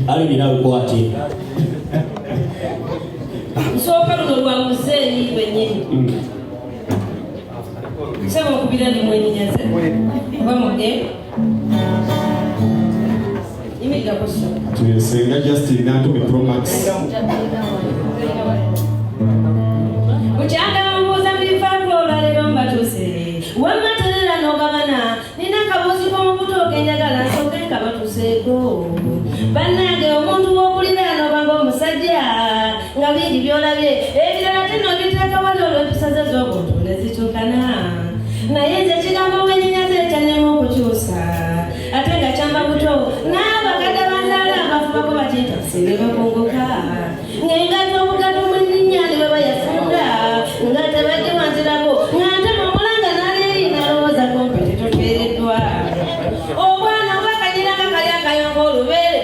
Ali ninawe kwati. Soka lwa muzei wenyewe. Sema kubira ni mwenye nyaze. Bamuge. Imega kosa. Tuyesenga Justin nato me Pro Max. Uchanga mbuza mifako lero mbatuse. Wamatela no gabana. Nina kabuzi ko mubuto kenyagala soke kabatuseko. Banage omuntu wokulira no bango musajja. Ngabiri byolabye. Ebirala tino bitaka walo episaza z'obuntu nezitukana. Naye nze kigambo wenyenyaze kyannema okukyusa. Ate nga kyamba buto n'abakadde banzaala abafubako bakyeta kusebe bakongoka. Ng'engato obugado mwennyinnyani bwe bayafunda nga tebajje wanzirako ng'ate mamulanga n'aleeri n'alowooza kompete toteereddwa. Obwana obakanyiranga kali akayonga olubeere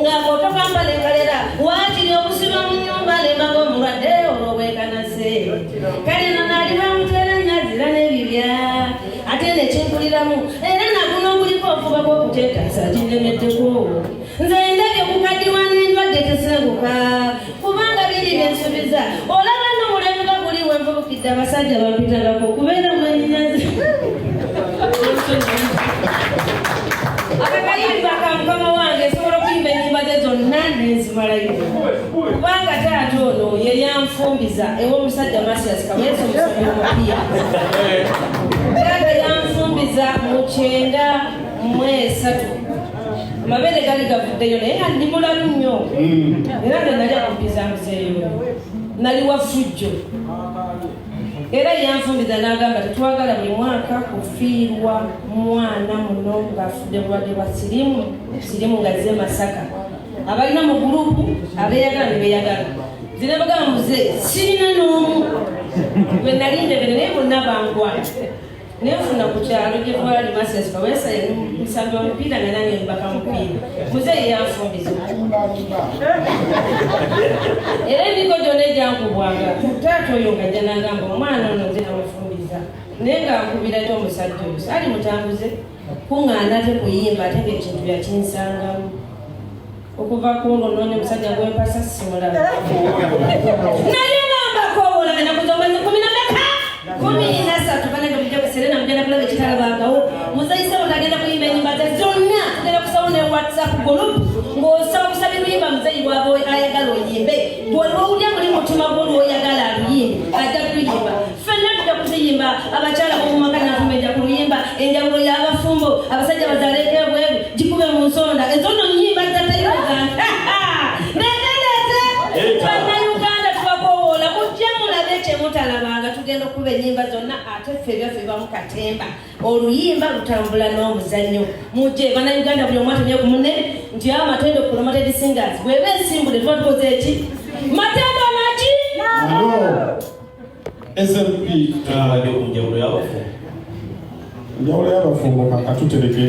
ng'akotokambala enkalera waakiri okusiba mu nnyumba alembaga omulwadde olw'obwekanase. Kale no naali bamuteera nyazira n'ebibya ate nekinkuliramu era naguno oguliko okuba kw'okuteetaasa kinnemeddeko. Nze ndabye okukaddiwa n'endwadde tesenguka kubanga biri byensubiza. Olaba n'omulembe nga guli wenvubukidde abasajja bampitangako okubeera mwenyazi. Akakayimba ka mukama wange sobola okuyimba ennyimba ze zonna nenzimalayo kubanga taata ono ye yanfumbiza ew'omusajja Masias Kaweesa omusomi omupiira. Taata yanfumbiza mu 1993. Amabere gali gavuddeyo naye nga ndi mulalu nnyo era nga nali akumpiza muzeeyo nali wa ffujjo era yanfumbiza n'agamba tetwagala buli mwaka kufiirwa mwana muno ng'afudde bulwadde bwa sirimu nga zze Masaka. Abalina mu gurupu abeeyagala ne beeyagala zine bagamba muze sirina n'omu bwe nali njagala naye bonna bangwana nefuna ku kyalo gye twali Masias Kaweesa musambi omupiira nga nange mbaka mupiira muzeeyi yanfumbiza era emiko gyonna egyankubwanga taata oyo nga ajja n'agamba omwana ono nze namufumbiza naye ng'ankubira ate omusajja oyo saali mutambuze kuŋŋaana te kuyimba ate ng'ekintu byakinsangamu okuva kuno noonya omusajja gwempasa simulaba naye ngambako olaba nakuzombazi 13 banaga bijja kuserena mujja nakulaga ekitalabagawo muzayise otagenda kuyimba ennyimba ze zonna tugenda kusawo ne WhatsApp group ng'osaba kusabira oyimba muzeeyi waaba ayagala oyimbe bw'olwowulya muli mutima gw'olwoyagala aluyimbe ajja kuyimba ffenna tujja kuziyimba abakyala b'omumaka natuma ejja ku luyimba enjawulo y'abafumbo abasajja bazaaleko ebweru gikube mu nsonda ezo nno nnyimba zatayikozanga negeneze bannayuganda tubakowoola mujja mulabe kyemutalabanga tugenda okuba ennyimba zonna ate ffe ebyaffe bibamu katemba oluyimba lutambula n'omuzannyo mujje bannayuganda buli omu atemye ku munne nti amatendo promoted singers bweba ensimbule tuba tukoze eki matendo naki SMP njawulo y'abafumbo kakatutereke